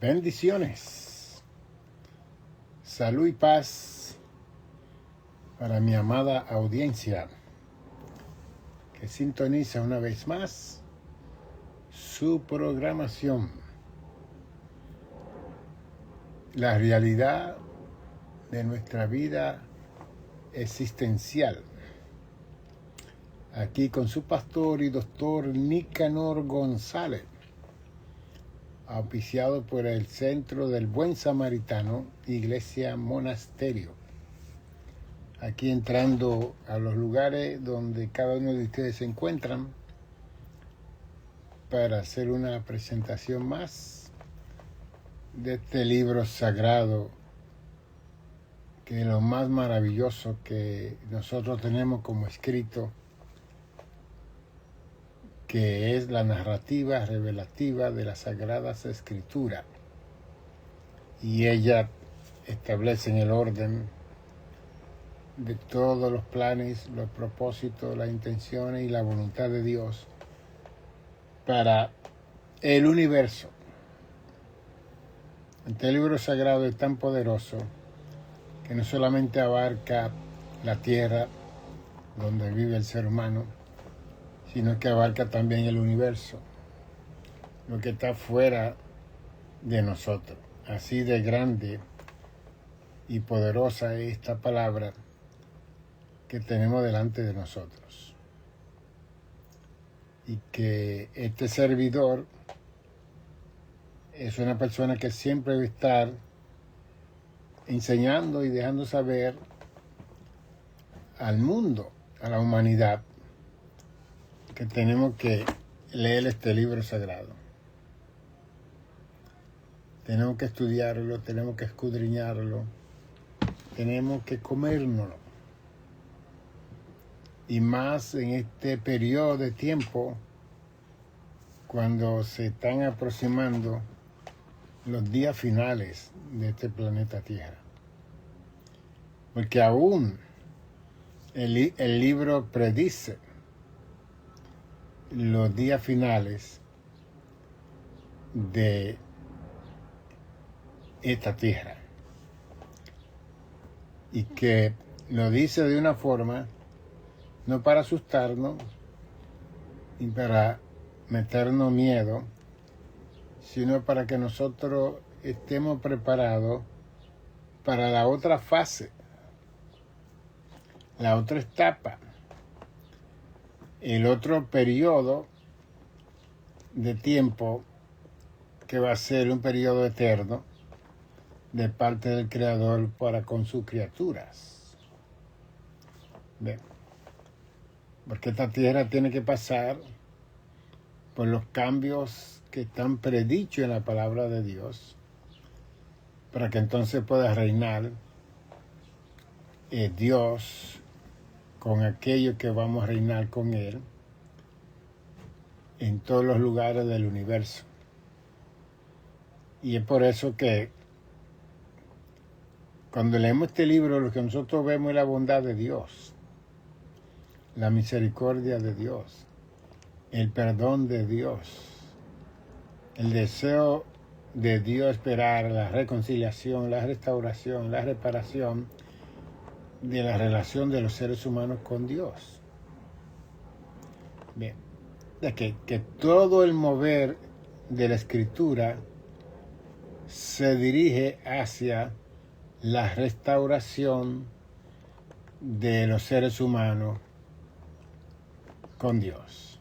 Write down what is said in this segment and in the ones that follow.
Bendiciones, salud y paz para mi amada audiencia que sintoniza una vez más su programación. La realidad de nuestra vida existencial. Aquí con su pastor y doctor Nicanor González, auspiciado por el Centro del Buen Samaritano, Iglesia Monasterio. Aquí entrando a los lugares donde cada uno de ustedes se encuentran para hacer una presentación más de este libro sagrado, que es lo más maravilloso que nosotros tenemos como escrito, que es la narrativa revelativa de las Sagradas Escrituras. Y ella establece el orden de todos los planes, los propósitos, las intenciones y la voluntad de Dios para el universo. Este libro sagrado es tan poderoso que no solamente abarca la tierra donde vive el ser humano, sino que abarca también el universo, lo que está fuera de nosotros. Así de grande y poderosa es esta palabra que tenemos delante de nosotros. Y que este servidor es una persona que siempre debe estar enseñando y dejando saber al mundo, a la humanidad, que tenemos que leer este libro sagrado. Tenemos que estudiarlo, tenemos que escudriñarlo, tenemos que comérnoslo. Y más en este periodo de tiempo, cuando se están aproximando los días finales de este planeta Tierra. Porque aún el libro predice los días finales de esta tierra, y que lo dice de una forma no para asustarnos y para meternos miedo, sino para que nosotros estemos preparados para la otra fase, la otra etapa, el otro periodo de tiempo que va a ser un periodo eterno de parte del Creador para con sus criaturas. Bien. Porque esta tierra tiene que pasar por los cambios que están predichos en la palabra de Dios, para que entonces pueda reinar Dios con aquello que vamos a reinar con Él en todos los lugares del universo. Y es por eso que cuando leemos este libro, lo que nosotros vemos es la bondad de Dios, la misericordia de Dios, el perdón de Dios, el deseo de Dios esperar la reconciliación, la restauración, la reparación de la relación de los seres humanos con Dios. Bien, de que todo el mover de la Escritura se dirige hacia la restauración de los seres humanos con Dios.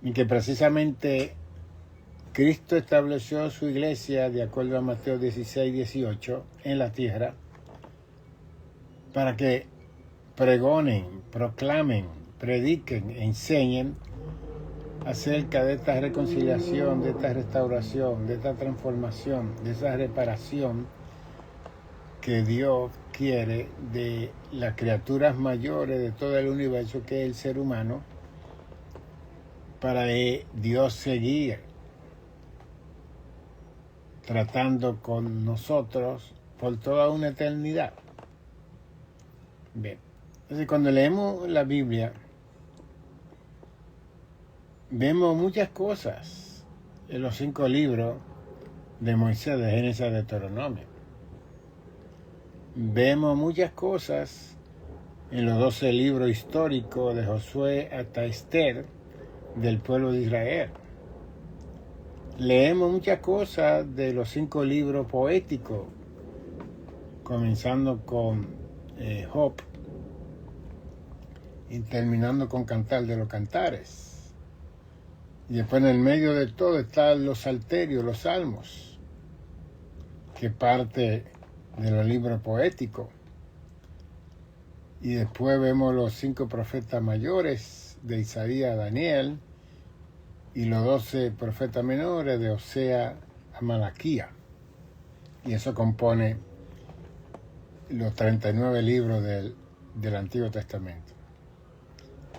Y que precisamente Cristo estableció su iglesia, de acuerdo a Mateo 16, 18, en la tierra, para que pregonen, proclamen, prediquen, enseñen acerca de esta reconciliación, de esta restauración, de esta transformación, de esa reparación que Dios quiere de las criaturas mayores de todo el universo, que es el ser humano, para Dios seguir tratando con nosotros por toda una eternidad. Bien, entonces cuando leemos la Biblia, vemos muchas cosas en los 5 libros de Moisés, de Génesis a Deuteronomio. Vemos muchas cosas en los 12 libros históricos de Josué hasta Esther del pueblo de Israel. Leemos muchas cosas de los 5 libros poéticos, comenzando con Job y terminando con Cantar de los Cantares. Y después en el medio de todo están los salterios, los salmos, que parte de los libros poéticos. Y después vemos los 5 profetas mayores de Isaías a Daniel y los 12 profetas menores de Osea a Malaquía. Y eso compone los 39 libros del Antiguo Testamento.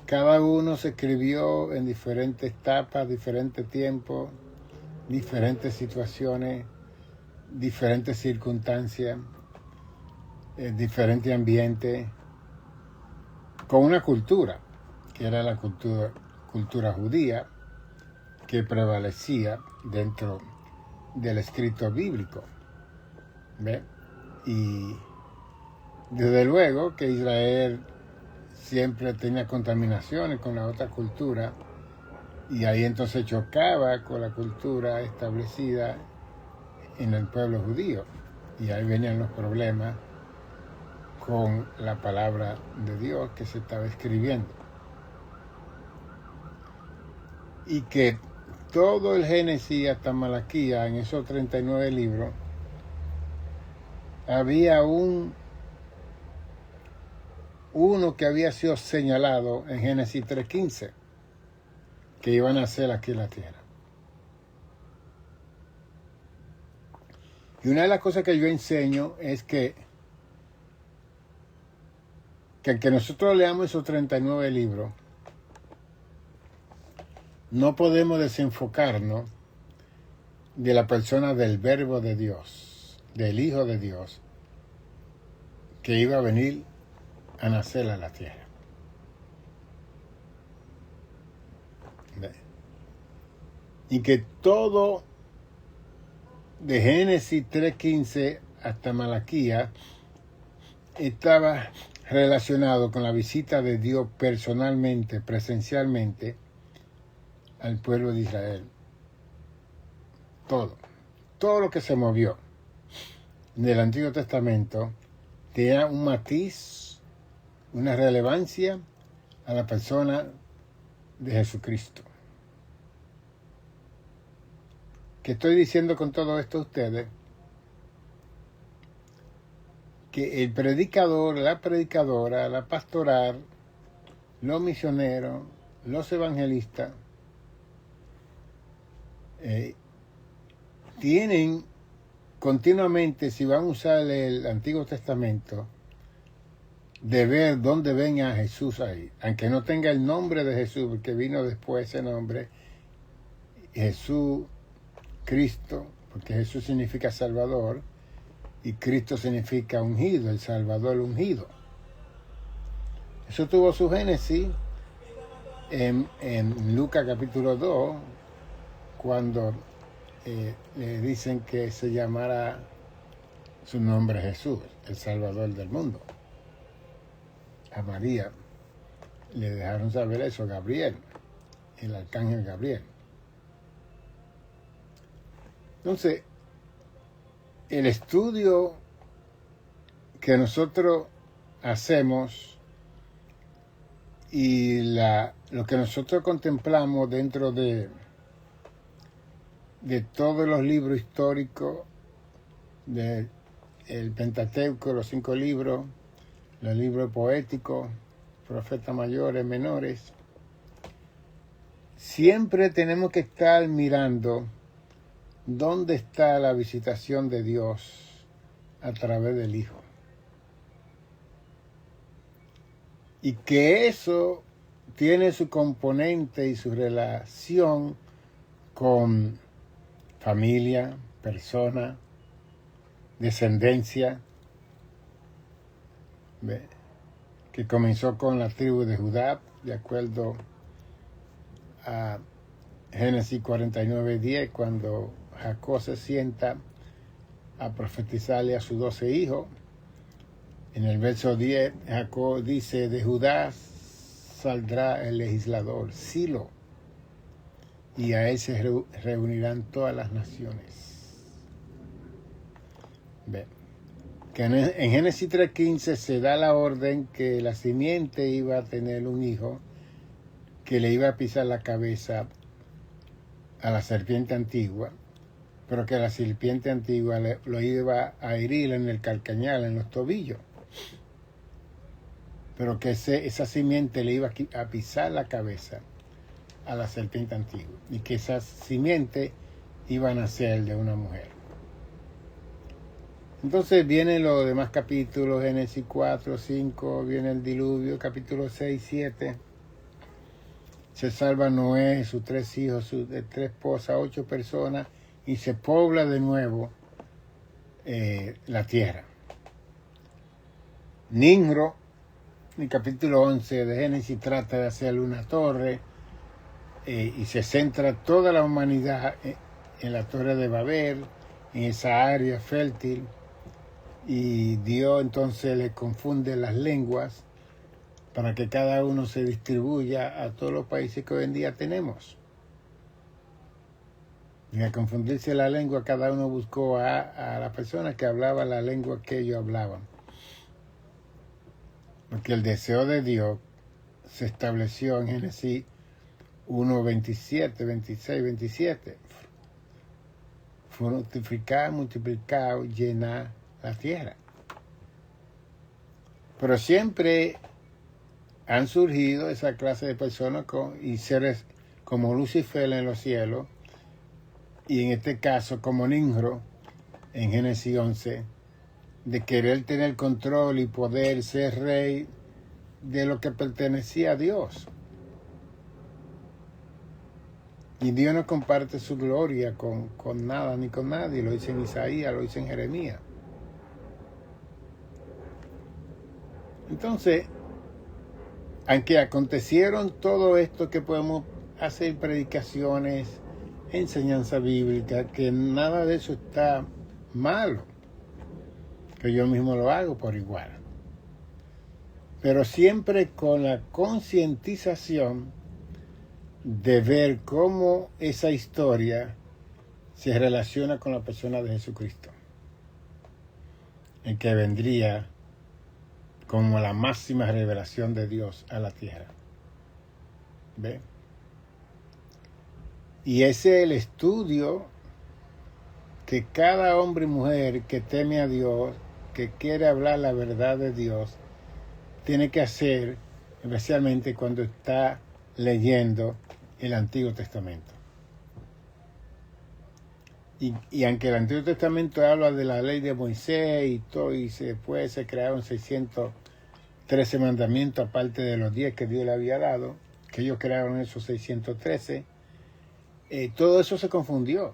Cada uno se escribió en diferentes etapas, diferentes tiempos, diferentes situaciones, diferentes circunstancias, diferentes ambientes, con una cultura, que era la cultura judía, que prevalecía dentro del escrito bíblico. ¿Ve? Y desde luego que Israel siempre tenía contaminaciones con la otra cultura, y ahí entonces chocaba con la cultura establecida en el pueblo judío, y ahí venían los problemas con la palabra de Dios que se estaba escribiendo. Y que todo el Génesis hasta Malaquía, en esos 39 libros, había uno que había sido señalado en Génesis 3:15, que iban a hacer aquí en la tierra. Y una de las cosas que yo enseño es que aunque nosotros leamos esos 39 libros, no podemos desenfocarnos de la persona del Verbo de Dios, del Hijo de Dios, que iba a venir a nacer a la tierra. Y que todo de Génesis 3:15 hasta Malaquía estaba relacionado con la visita de Dios personalmente, presencialmente, al pueblo de Israel. Todo lo que se movió en el Antiguo Testamento tenía un matiz, una relevancia a la persona de Jesucristo. ¿Qué estoy diciendo con todo esto a ustedes? Que el predicador, la predicadora, la pastoral, los misioneros, los evangelistas, tienen continuamente, si van a usar el Antiguo Testamento, de ver dónde ven a Jesús ahí, aunque no tenga el nombre de Jesús, porque vino después ese nombre, Jesús, Cristo, porque Jesús significa Salvador, y Cristo significa ungido, el Salvador ungido. Eso tuvo su génesis en Lucas capítulo 2, cuando le dicen que se llamara su nombre Jesús, el Salvador del mundo. A María le dejaron saber eso Gabriel, el arcángel Gabriel. Entonces, el estudio que nosotros hacemos y lo que nosotros contemplamos dentro de todos los libros históricos, del Pentateuco, los 5 libros, los libros poéticos, profetas mayores, menores, siempre tenemos que estar mirando dónde está la visitación de Dios a través del Hijo. Y que eso tiene su componente y su relación con familia, persona, descendencia, que comenzó con la tribu de Judá, de acuerdo a Génesis 49:10, cuando Jacob se sienta a profetizarle a sus 12 hijos. En el verso 10, Jacob dice, de Judá saldrá el legislador, Silo, y a él se reunirán todas las naciones. Ve, que en Génesis 3:15 se da la orden que la simiente iba a tener un hijo que le iba a pisar la cabeza a la serpiente antigua, pero que la serpiente antigua lo iba a herir en el calcañal, en los tobillos, pero que esa simiente le iba a pisar la cabeza a la serpiente antigua y que esa simiente iba a nacer de una mujer. Entonces vienen los demás capítulos, Génesis 4, 5, viene el diluvio, capítulo 6, 7. Se salva Noé, sus 3 hijos, sus 3 esposas, 8 personas, y se pobla de nuevo la tierra. Nimrod, en el capítulo 11 de Génesis, trata de hacerle una torre, y se centra toda la humanidad en la torre de Babel, en esa área fértil, y Dios entonces le confunde las lenguas para que cada uno se distribuya a todos los países que hoy en día tenemos. Y al confundirse la lengua, cada uno buscó a la persona que hablaba la lengua que ellos hablaban. Porque el deseo de Dios se estableció en Génesis 1, 27, 26, 27. Fructificar, multiplicar, llenar la tierra. Pero siempre han surgido esa clase de personas y seres como Lucifer en los cielos, y en este caso como Nimrod en Génesis 11, de querer tener control y poder ser rey de lo que pertenecía a Dios. Y Dios no comparte su gloria con nada ni con nadie, lo dice en Isaías, lo dice en Jeremías. Entonces, aunque acontecieron todo esto, que podemos hacer predicaciones, enseñanza bíblica, que nada de eso está malo, que yo mismo lo hago por igual. Pero siempre con la concientización de ver cómo esa historia se relaciona con la persona de Jesucristo, el que vendría como la máxima revelación de Dios a la tierra. ¿Ve? Y ese es el estudio que cada hombre y mujer que teme a Dios, que quiere hablar la verdad de Dios, tiene que hacer, especialmente cuando está leyendo el Antiguo Testamento. Y aunque el Antiguo Testamento habla de la ley de Moisés y todo, y después se crearon 613 mandamientos, aparte de los 10 que Dios le había dado, que ellos crearon esos 613, todo eso se confundió.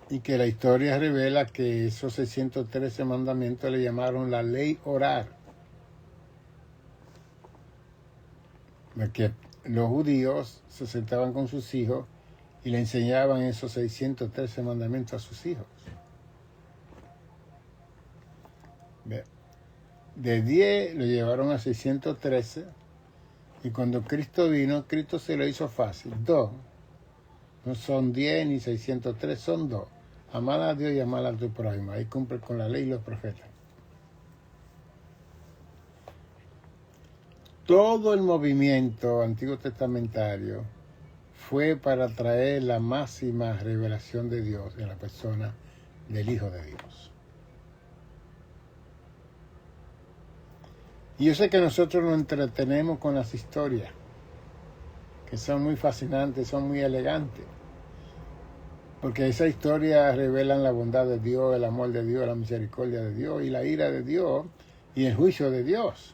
Y que la historia revela que esos 613 mandamientos le llamaron la ley oral. Porque los judíos se sentaban con sus hijos y le enseñaban esos 613 mandamientos a sus hijos. De 10 lo llevaron a 613, y cuando Cristo vino, Cristo se lo hizo fácil. 2. No son 10 ni 603, son 2. Amar a Dios y amar a tu prójimo. Ahí cumple con la ley y los profetas. Todo el movimiento antiguo testamentario fue para traer la máxima revelación de Dios en la persona del Hijo de Dios. Y yo sé que nosotros nos entretenemos con las historias, que son muy fascinantes, son muy elegantes, porque esas historias revelan la bondad de Dios, el amor de Dios, la misericordia de Dios y la ira de Dios y el juicio de Dios.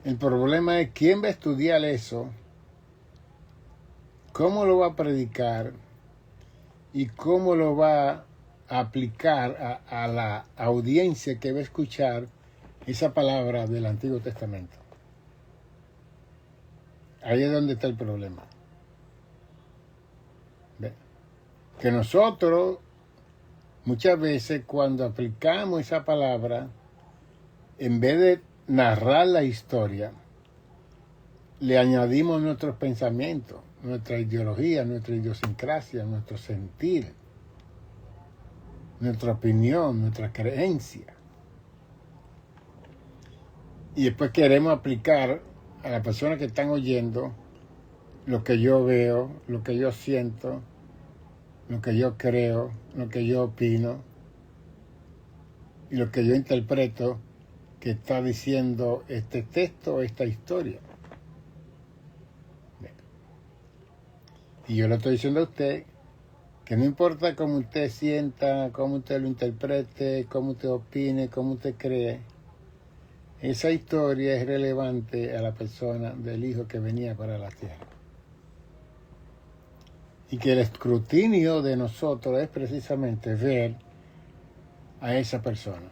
El problema es quién va a estudiar eso, cómo lo va a predicar y cómo lo va a aplicar a la audiencia que va a escuchar esa palabra del Antiguo Testamento. Ahí es donde está el problema. ¿Ve? Que nosotros, muchas veces, cuando aplicamos esa palabra, en vez de narrar la historia, le añadimos nuestros pensamientos, nuestra ideología, nuestra idiosincrasia, nuestro sentir, nuestra opinión, nuestra creencia. Y después queremos aplicar a las personas que están oyendo lo que yo veo, lo que yo siento, lo que yo creo, lo que yo opino y lo que yo interpreto que está diciendo este texto o esta historia. Y yo le estoy diciendo a usted que no importa cómo usted sienta, cómo usted lo interprete, cómo usted opine, cómo usted cree, esa historia es relevante a la persona del Hijo que venía para la tierra. Y que el escrutinio de nosotros es precisamente ver a esa persona.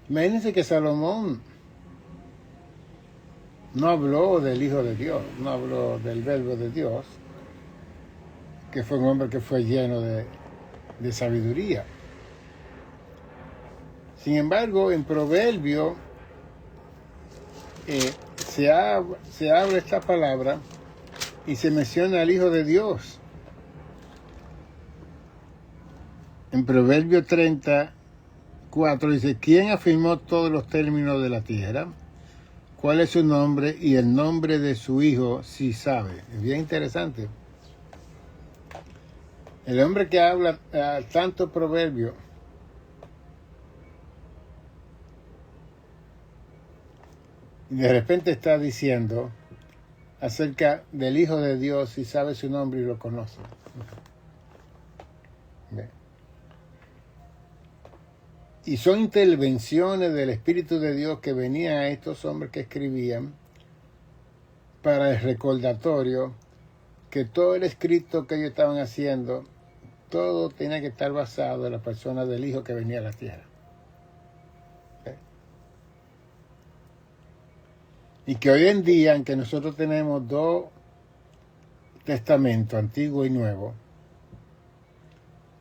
Imagínense que Salomón no habló del Hijo de Dios, no habló del Verbo de Dios, que fue un hombre que fue lleno de sabiduría. Sin embargo, en Proverbio se habla esta palabra y se menciona al Hijo de Dios. En Proverbio 34 dice, ¿quién afirmó todos los términos de la tierra? ¿Cuál es su nombre y el nombre de su hijo si sabe? Es bien interesante. El hombre que habla tanto proverbio de repente está diciendo acerca del Hijo de Dios si sabe su nombre y lo conoce. Bien. Y son intervenciones del Espíritu de Dios que venían a estos hombres que escribían para el recordatorio que todo el escrito que ellos estaban haciendo, todo tenía que estar basado en la persona del Hijo que venía a la tierra. Y que hoy en día, aunque nosotros tenemos dos testamentos, antiguo y nuevo,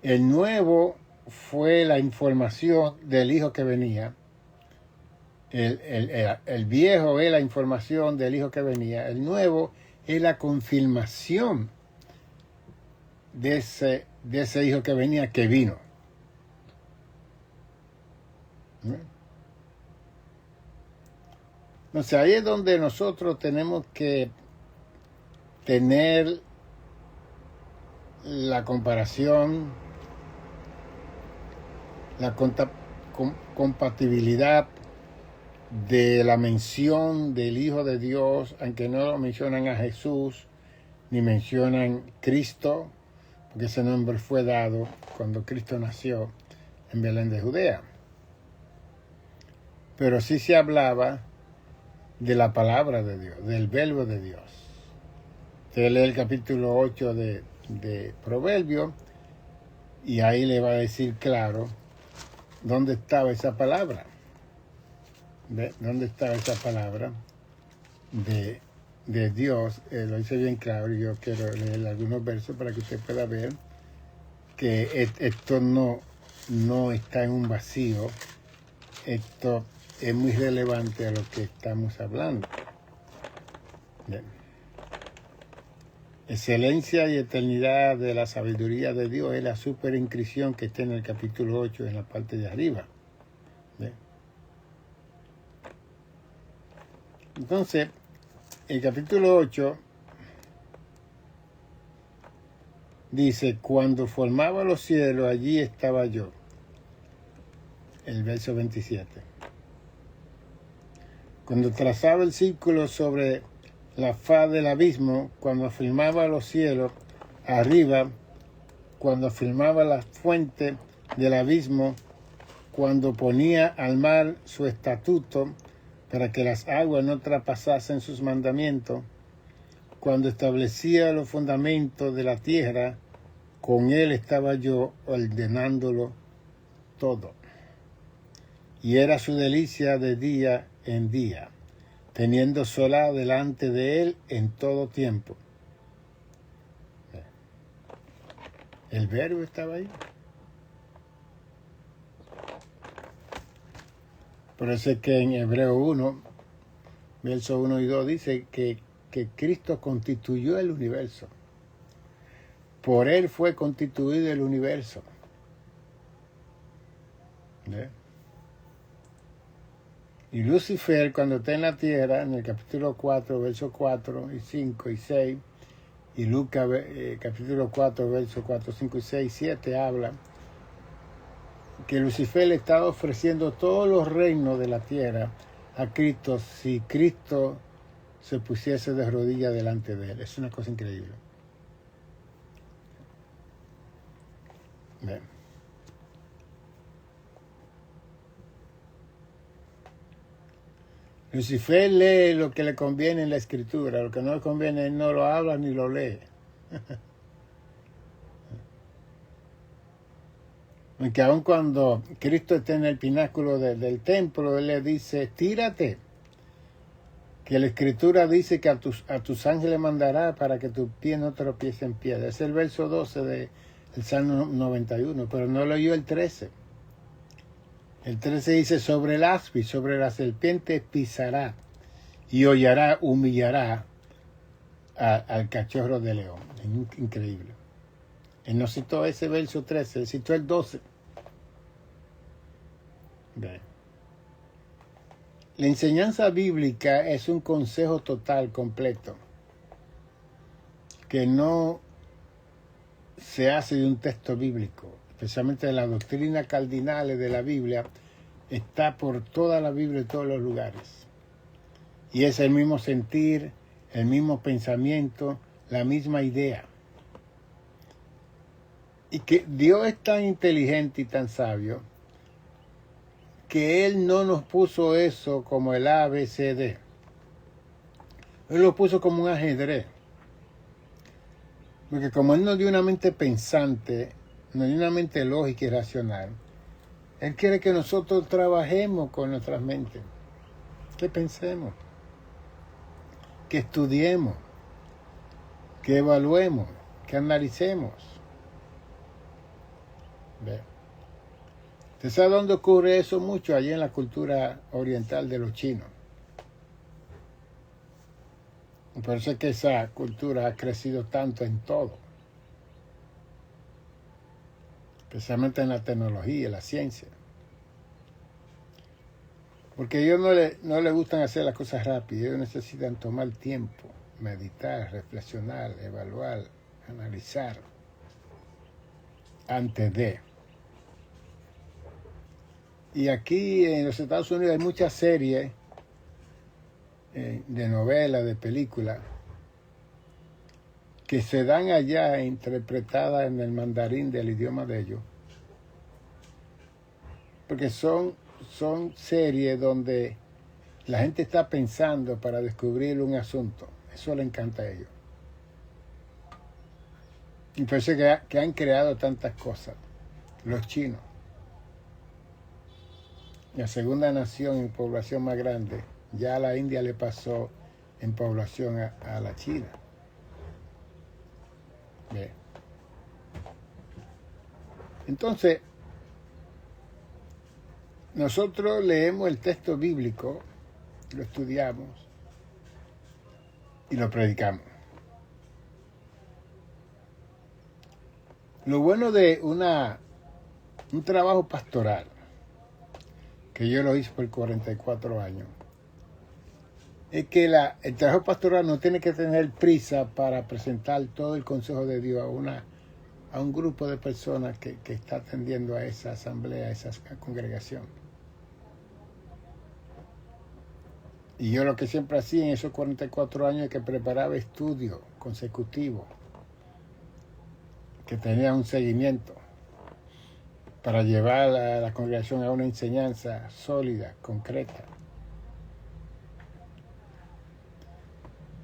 el nuevo fue la información del Hijo que venía, el viejo es la información del Hijo que venía, el nuevo es la confirmación de ese Hijo que venía, que vino. Entonces ahí es donde nosotros tenemos que tener la comparación, la compatibilidad de la mención del Hijo de Dios, aunque no mencionan a Jesús, ni mencionan Cristo, porque ese nombre fue dado cuando Cristo nació en Belén de Judea. Pero sí se hablaba de la palabra de Dios, del verbo de Dios. Usted lee el capítulo 8 de Proverbios y ahí le va a decir claro dónde estaba esa palabra. ¿Dónde estaba esa palabra de Dios? Lo hice bien claro y yo quiero leer algunos versos para que usted pueda ver que esto no está en un vacío. Esto es muy relevante a lo que estamos hablando. Bien. Excelencia y eternidad de la sabiduría de Dios es la superinscripción que está en el capítulo 8 en la parte de arriba. Bien. Entonces, el capítulo 8 dice, cuando formaba los cielos, allí estaba yo. El verso 27. Cuando trazaba el círculo sobre la faz del abismo, cuando afirmaba los cielos arriba, cuando afirmaba la fuente del abismo, cuando ponía al mar su estatuto para que las aguas no traspasasen sus mandamientos, cuando establecía los fundamentos de la tierra, con él estaba yo ordenándolo todo. Y era su delicia de día en día, teniendo sola delante de él en todo tiempo. El verbo estaba ahí. Por eso es que en Hebreo 1, versos 1 y 2 dice que Cristo constituyó el universo. Por él fue constituido el universo. ¿Ve? Y Lucifer, cuando está en la tierra, en el capítulo 4, versos 4 y 5 y 6, y Lucas, capítulo 4, versos 4, 5 y 6 y 7, habla que Lucifer le estaba ofreciendo todos los reinos de la tierra a Cristo si Cristo se pusiese de rodillas delante de él. Es una cosa increíble. Bien. Lucifer lee lo que le conviene en la escritura, lo que no le conviene él no lo habla ni lo lee. Porque aun cuando Cristo está en el pináculo del templo, él le dice, tírate, que la escritura dice que a tus ángeles mandará para que tu pie no tropiece en piedra. Es el verso 12 del Salmo 91, pero no leyó el 13. El 13 dice, sobre el áspid, sobre la serpiente pisará y hollará, humillará al cachorro de león. Es increíble. Él no citó ese verso 13, él citó el 12. Bien. La enseñanza bíblica es un consejo total, completo, que no se hace de un texto bíblico, especialmente de las doctrinas cardinales de la Biblia, está por toda la Biblia y todos los lugares. Y es el mismo sentir, el mismo pensamiento, la misma idea. Y que Dios es tan inteligente y tan sabio que Él no nos puso eso como el A, B, C, D. Él lo puso como un ajedrez. Porque como Él nos dio una mente pensante, nos dio una mente lógica y racional, Él quiere que nosotros trabajemos con nuestras mentes, que pensemos, que estudiemos, que evaluemos, que analicemos. ¿Ve? ¿Usted sabe dónde ocurre eso mucho? Allí en la cultura oriental de los chinos. Por eso es que esa cultura ha crecido tanto en todo, especialmente en la tecnología y la ciencia. Porque a ellos no les gustan hacer las cosas rápidas, ellos necesitan tomar tiempo, meditar, reflexionar, evaluar, analizar, antes de. Y aquí en los Estados Unidos hay muchas series de novelas, de películas, que se dan allá interpretadas en el mandarín del idioma de ellos. Porque son series donde la gente está pensando para descubrir un asunto. Eso le encanta a ellos. Y por eso que han creado tantas cosas, los chinos. La segunda nación en población más grande, ya a la India le pasó en población a la China. Bien. Entonces, nosotros leemos el texto bíblico, lo estudiamos y lo predicamos. Lo bueno de un trabajo pastoral, que yo lo hice por 44 años, es que el trabajo pastoral no tiene que tener prisa para presentar todo el consejo de Dios a un grupo de personas que está atendiendo a esa asamblea, a esa congregación. Y yo lo que siempre hacía en esos 44 años es que preparaba estudios consecutivos, que tenía un seguimiento para llevar a la congregación a una enseñanza sólida, concreta.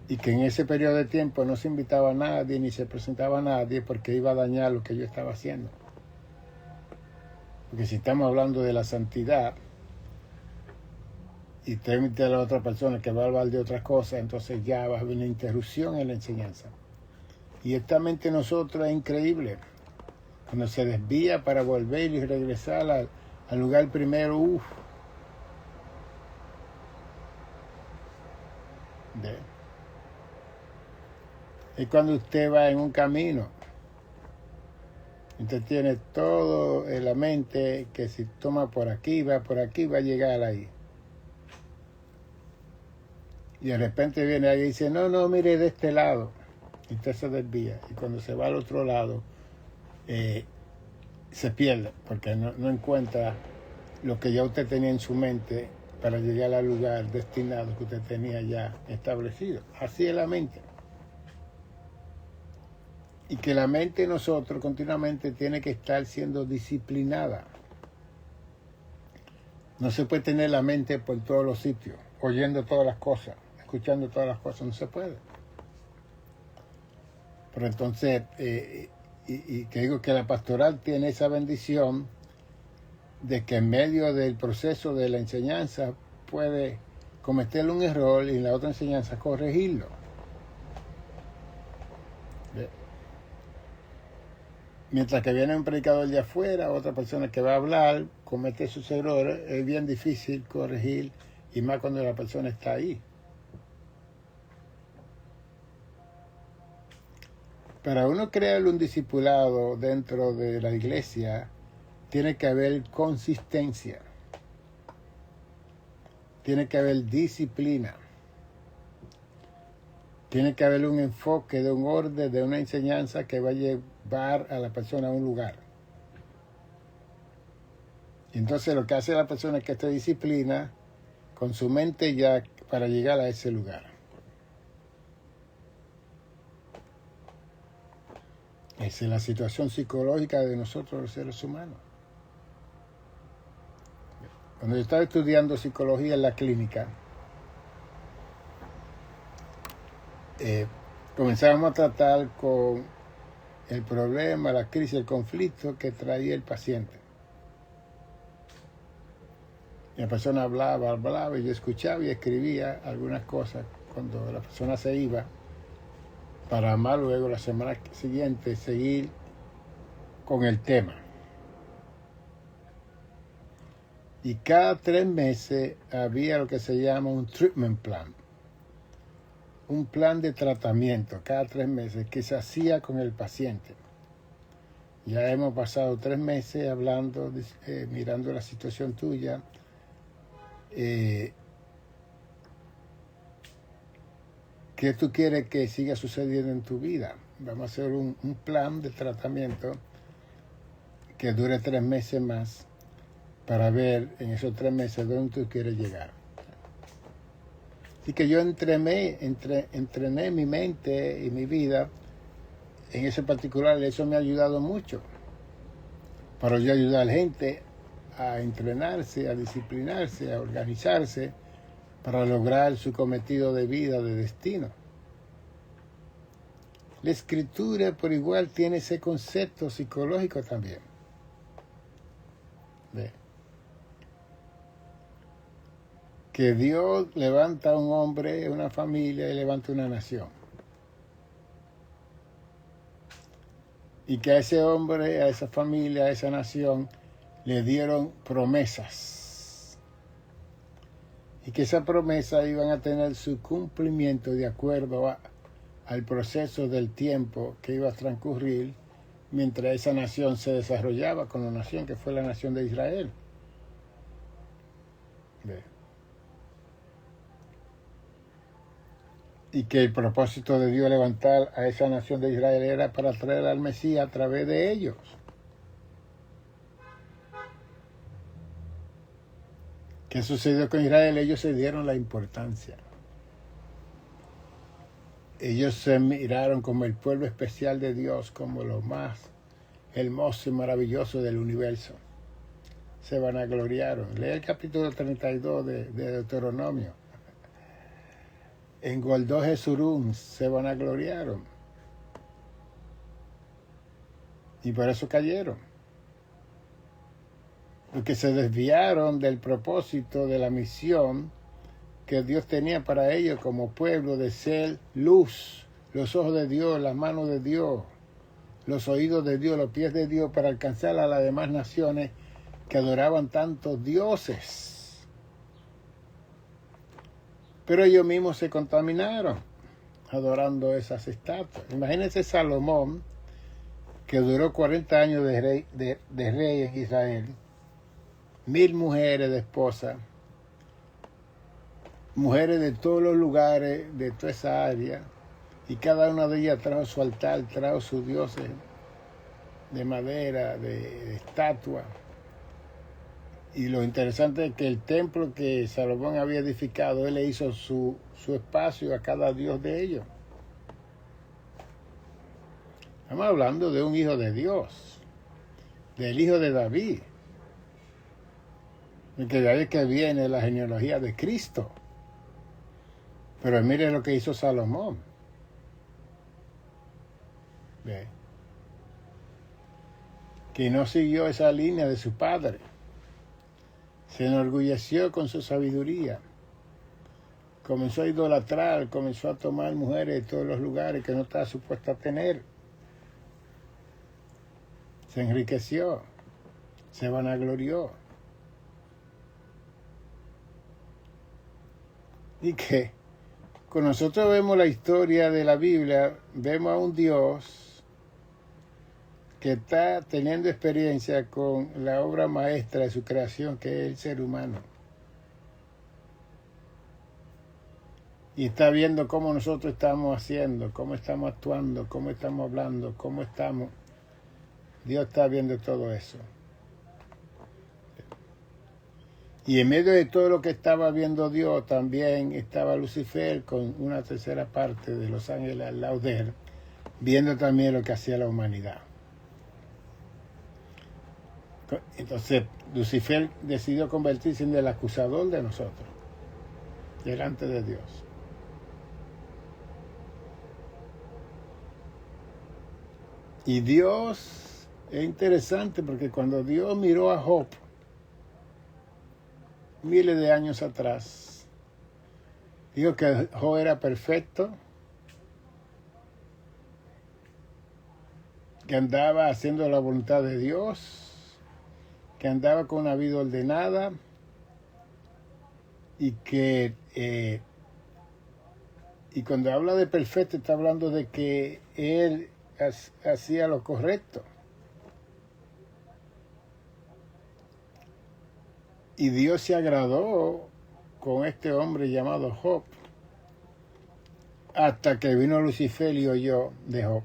Y que en ese periodo de tiempo no se invitaba a nadie ni se presentaba a nadie porque iba a dañar lo que yo estaba haciendo. Porque si estamos hablando de la santidad y te invita a la otra persona que va a hablar de otra cosa, entonces ya va a haber una interrupción en la enseñanza. Y esta mente de nosotros es increíble. Cuando se desvía para volver y regresar al lugar primero, es cuando usted va en un camino. Usted tiene todo en la mente que si toma por aquí, va a llegar ahí. Y de repente viene ahí y dice, no, mire de este lado. Y usted se desvía. Y cuando se va al otro lado, se pierde, porque no encuentra lo que ya usted tenía en su mente para llegar al lugar destinado que usted tenía ya establecido. Así es la mente. Y que la mente de nosotros continuamente tiene que estar siendo disciplinada. No se puede tener la mente por todos los sitios, oyendo todas las cosas, escuchando todas las cosas, no se puede. Pero entonces, y que digo que la pastoral tiene esa bendición de que en medio del proceso de la enseñanza puede cometer un error y en la otra enseñanza corregirlo. Mientras que viene un predicador de afuera, otra persona que va a hablar, comete sus errores, es bien difícil corregir, y más cuando la persona está ahí. Para uno crear un discipulado dentro de la iglesia, tiene que haber consistencia, tiene que haber disciplina, tiene que haber un enfoque de un orden, de una enseñanza que va a llevar a la persona a un lugar. Entonces lo que hace la persona es que esta disciplina con su mente ya para llegar a ese lugar. Esa es la situación psicológica de nosotros los seres humanos. Cuando yo estaba estudiando psicología en la clínica, comenzábamos a tratar con el problema, la crisis, el conflicto que traía el paciente. Y la persona hablaba, y yo escuchaba y escribía algunas cosas cuando la persona se iba, para más luego la semana siguiente seguir con el tema. Y cada 3 meses había lo que se llama un treatment plan, un plan de tratamiento cada 3 meses que se hacía con el paciente. Ya hemos pasado 3 meses hablando, mirando la situación tuya. ¿Qué tú quieres que siga sucediendo en tu vida? Vamos a hacer un plan de tratamiento que dure 3 meses más para ver en esos 3 meses dónde tú quieres llegar. Así que yo entrené mi mente y mi vida en ese particular. Eso me ha ayudado mucho para yo ayudar a la gente a entrenarse, a disciplinarse, a organizarse para lograr su cometido de vida, de destino. La escritura por igual tiene ese concepto psicológico también. ¿Ve? Que Dios levanta a un hombre, una familia, y levanta una nación. Y que a ese hombre, a esa familia, a esa nación, le dieron promesas. Y que esas promesas iban a tener su cumplimiento de acuerdo al proceso del tiempo que iba a transcurrir mientras esa nación se desarrollaba como nación, que fue la nación de Israel. ¿Ve? Y que el propósito de Dios levantar a esa nación de Israel era para traer al Mesías a través de ellos. ¿Qué sucedió con Israel? Ellos se dieron la importancia. Ellos se miraron como el pueblo especial de Dios, como lo más hermoso y maravilloso del universo. Se vanagloriaron. Lee el capítulo 32 de Deuteronomio. Engordó Jesurum, se vanagloriaron. Y por eso cayeron. Porque se desviaron del propósito de la misión que Dios tenía para ellos como pueblo, de ser luz, los ojos de Dios, las manos de Dios, los oídos de Dios, los pies de Dios, para alcanzar a las demás naciones que adoraban tantos dioses. Pero ellos mismos se contaminaron adorando esas estatuas. Imagínense Salomón, que duró 40 años de rey en Israel, 1000 mujeres de esposas, mujeres de todos los lugares, de toda esa área, y cada una de ellas trajo su altar, trajo sus dioses de madera, de estatua. Y lo interesante es que el templo que Salomón había edificado, él le hizo su espacio a cada dios de ellos. Estamos hablando de un hijo de Dios, del hijo de David, que de ahí es que viene la genealogía de Cristo. Pero mire lo que hizo Salomón. ¿Ve? Que no siguió esa línea de su padre. Se enorgulleció con su sabiduría. Comenzó a idolatrar, comenzó a tomar mujeres de todos los lugares que no estaba supuesta a tener. Se enriqueció, se vanaglorió. Y que cuando nosotros vemos la historia de la Biblia, vemos a un Dios que está teniendo experiencia con la obra maestra de su creación, que es el ser humano. Y está viendo cómo nosotros estamos haciendo, cómo estamos actuando, cómo estamos hablando, cómo estamos. Dios está viendo todo eso. Y en medio de todo lo que estaba viendo Dios, también estaba Lucifer con una tercera parte de los ángeles al lado de él, viendo también lo que hacía la humanidad. Entonces, Lucifer decidió convertirse en el acusador de nosotros, delante de Dios. Y Dios, es interesante porque cuando Dios miró a Job, miles de años atrás, dijo que Job era perfecto, que andaba haciendo la voluntad de Dios, que andaba con una vida ordenada y que y cuando habla de perfecto está hablando de que él hacía lo correcto. Y Dios se agradó con este hombre llamado Job, hasta que vino Lucifer y oyó de Job.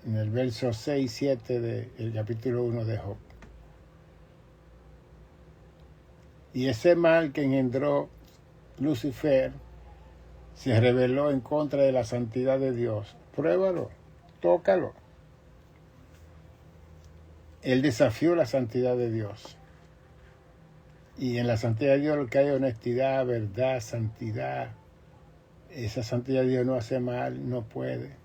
En el verso 6 y 7 del capítulo 1 de Job. Y ese mal que engendró Lucifer se rebeló en contra de la santidad de Dios. Pruébalo, tócalo. Él desafió la santidad de Dios. Y en la santidad de Dios lo que hay es honestidad, verdad, santidad. Esa santidad de Dios no hace mal, no puede.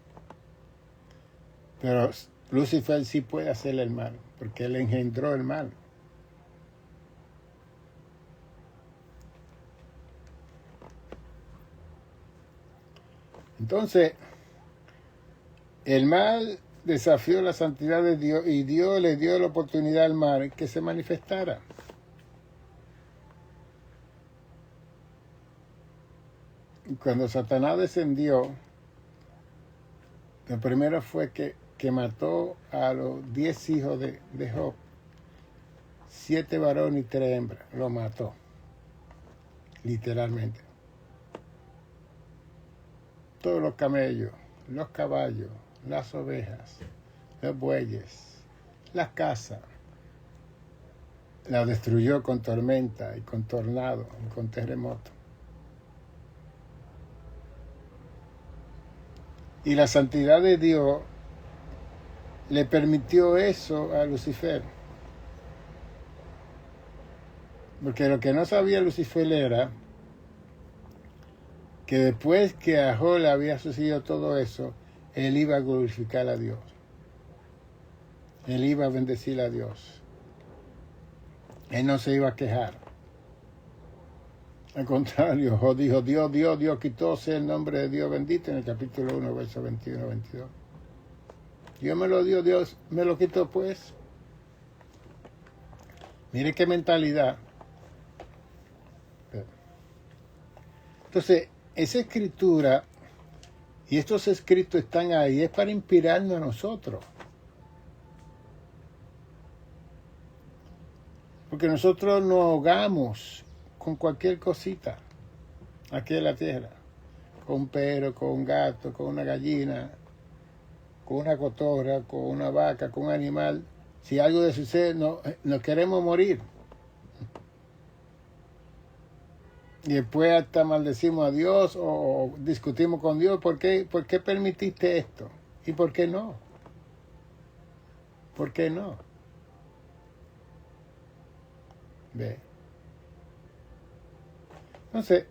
Pero Lucifer sí puede hacerle el mal, porque él engendró el mal. Entonces, el mal desafió la santidad de Dios y Dios le dio la oportunidad al mal que se manifestara. Y cuando Satanás descendió, lo primero fue que mató a los 10 hijos de Job, 7 varones y 3 hembras, lo mató, literalmente. Todos los camellos, los caballos, las ovejas, los bueyes, las casas, las destruyó con tormenta y con tornado y con terremoto. Y la santidad de Dios le permitió eso a Lucifer. Porque lo que no sabía Lucifer era que después que a Job le había sucedido todo eso, él iba a glorificar a Dios. Él iba a bendecir a Dios. Él no se iba a quejar. Al contrario, Job dijo, Dios quitó sea el nombre de Dios bendito en el capítulo 1, versos 21 22. Dios me lo dio, Dios me lo quitó pues. Mire qué mentalidad. Entonces, esa escritura y estos escritos están ahí, es para inspirarnos a nosotros. Porque nosotros nos ahogamos con cualquier cosita aquí en la tierra. Con un perro, con un gato, con una gallina, con una cotorra, con una vaca, con un animal. Si algo le sucede, nos queremos morir. Y después hasta maldecimos a Dios o discutimos con Dios, ¿por qué permitiste esto? ¿Y por qué no? ¿Por qué no? ¿Ve? Entonces,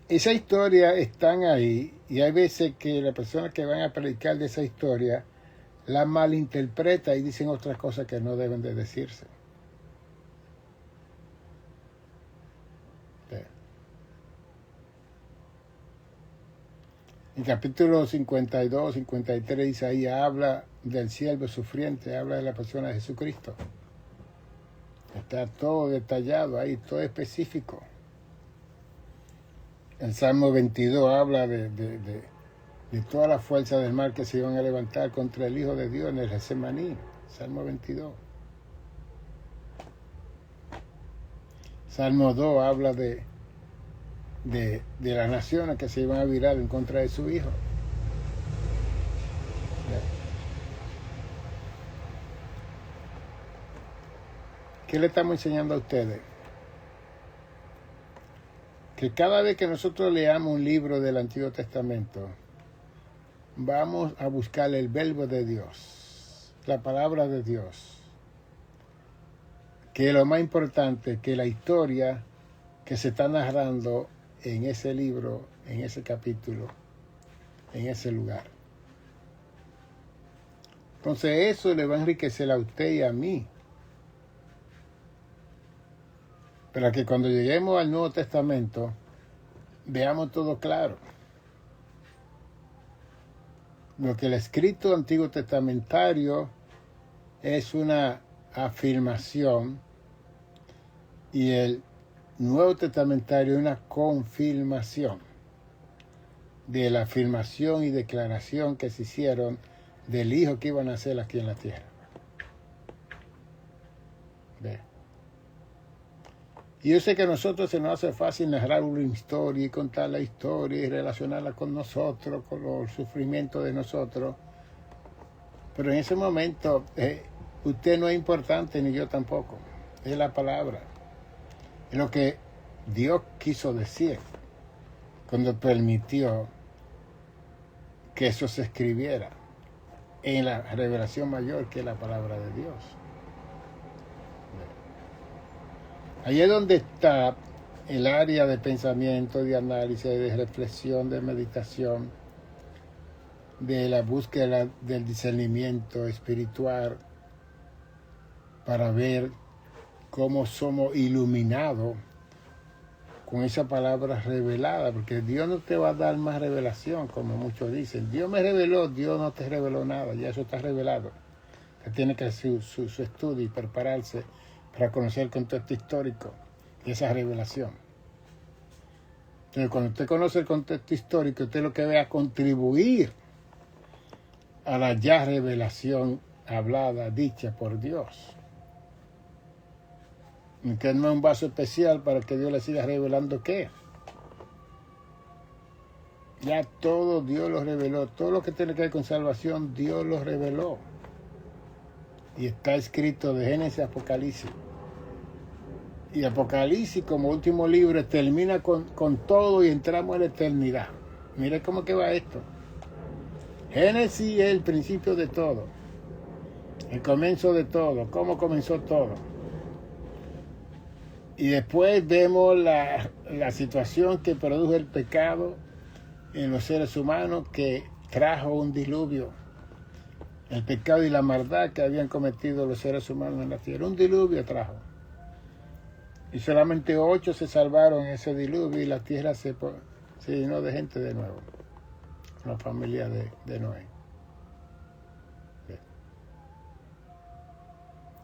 esa historia están ahí y hay veces que las personas que van a predicar de esa historia la malinterpretan y dicen otras cosas que no deben de decirse. En capítulo 52, 53, Isaías habla del siervo sufriente, habla de la persona de Jesucristo. Está todo detallado ahí, todo específico. El Salmo 22 habla de toda la fuerza del mal que se iban a levantar contra el Hijo de Dios en el Getsemaní. Salmo 22. Salmo 2 habla de las naciones que se iban a virar en contra de su Hijo. ¿Qué le estamos enseñando a ustedes? Que cada vez que nosotros leamos un libro del Antiguo Testamento, vamos a buscar el verbo de Dios, la palabra de Dios. Que es lo más importante, que la historia que se está narrando en ese libro, en ese capítulo, en ese lugar. Entonces eso le va a enriquecer a usted y a mí. Para que cuando lleguemos al Nuevo Testamento, veamos todo claro. Lo que el escrito antiguo testamentario es una afirmación y el Nuevo Testamentario es una confirmación de la afirmación y declaración que se hicieron del Hijo que iban a nacer aquí en la tierra. ¿Ve? Y yo sé que a nosotros se nos hace fácil narrar una historia y contar la historia y relacionarla con nosotros, con los sufrimientos de nosotros. Pero en ese momento, usted no es importante ni yo tampoco. Es la palabra. Es lo que Dios quiso decir cuando permitió que eso se escribiera en la revelación mayor que es la palabra de Dios. Ahí es donde está el área de pensamiento, de análisis, de reflexión, de meditación, de la búsqueda del discernimiento espiritual para ver cómo somos iluminados con esa palabra revelada, porque Dios no te va a dar más revelación, como muchos dicen. Dios me reveló, Dios no te reveló nada, ya eso está revelado. Usted tiene que hacer su estudio y prepararse para conocer el contexto histórico de esa revelación. Entonces, cuando usted conoce el contexto histórico, usted lo que ve a contribuir a la ya revelación hablada, dicha por Dios. Usted no es un vaso especial para que Dios le siga revelando qué. Ya todo Dios lo reveló. Todo lo que tiene que ver con salvación, Dios lo reveló. Y está escrito de Génesis a Apocalipsis. Y Apocalipsis, como último libro, termina con todo y entramos en la eternidad. Mire cómo que va esto. Génesis es el principio de todo. El comienzo de todo. Cómo comenzó todo. Y después vemos la situación que produjo el pecado en los seres humanos, que trajo un diluvio. El pecado y la maldad que habían cometido los seres humanos en la tierra. Un diluvio trajo. Y solamente 8 se salvaron en ese diluvio y la tierra se llenó de gente de nuevo. La familia de Noé.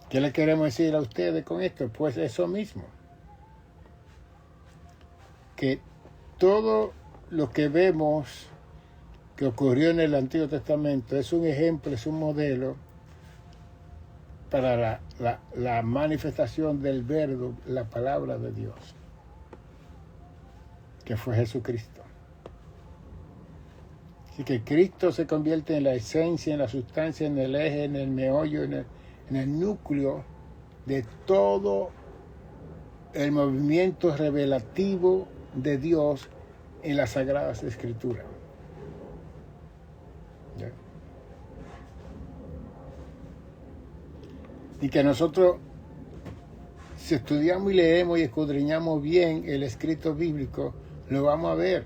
¿Qué le queremos decir a ustedes con esto? Pues eso mismo. Que todo lo que vemos que ocurrió en el Antiguo Testamento es un ejemplo, es un modelo para la manifestación del verbo, la palabra de Dios, que fue Jesucristo. Así que Cristo se convierte en la esencia, en la sustancia, en el eje, en el meollo, en el núcleo de todo el movimiento revelativo de Dios en las Sagradas Escrituras. ¿Ya? Y que nosotros, si estudiamos y leemos y escudriñamos bien el escrito bíblico, lo vamos a ver.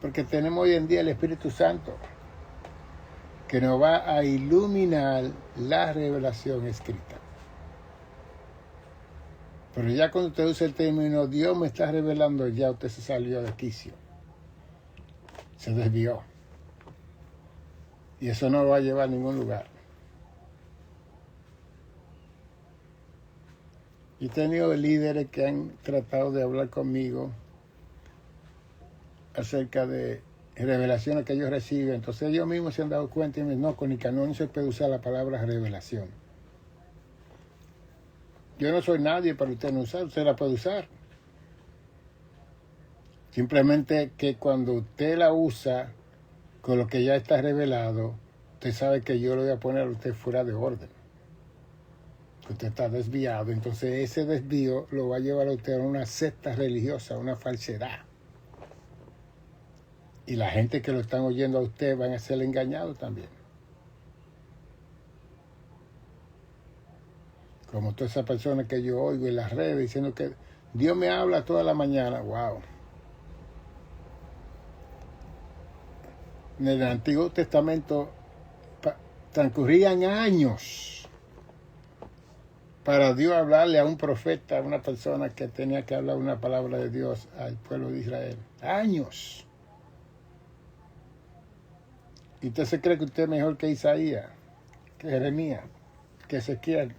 Porque tenemos hoy en día el Espíritu Santo, que nos va a iluminar la revelación escrita. Pero ya cuando usted usa el término Dios me está revelando, ya usted se salió de quicio. Se desvió. Y eso no lo va a llevar a ningún lugar. Yo he tenido líderes que han tratado de hablar conmigo acerca de revelaciones que ellos reciben. Entonces ellos mismos se han dado cuenta y me dicen, no, con Nicanor no se puede usar la palabra revelación. Yo no soy nadie para usted no usar, usted la puede usar. Simplemente que cuando usted la usa con lo que ya está revelado, usted sabe que yo lo voy a poner a usted fuera de orden. Usted está desviado, entonces ese desvío lo va a llevar a usted a una secta religiosa, una falsedad. Y la gente que lo están oyendo a usted van a ser engañados también. Como todas esas personas que yo oigo en las redes diciendo que Dios me habla toda la mañana. ¡Wow! En el Antiguo Testamento transcurrían años para Dios hablarle a un profeta, a una persona que tenía que hablar una palabra de Dios al pueblo de Israel. Años. ¿Y usted se cree que usted es mejor que Isaías, que Jeremías, que Ezequiel,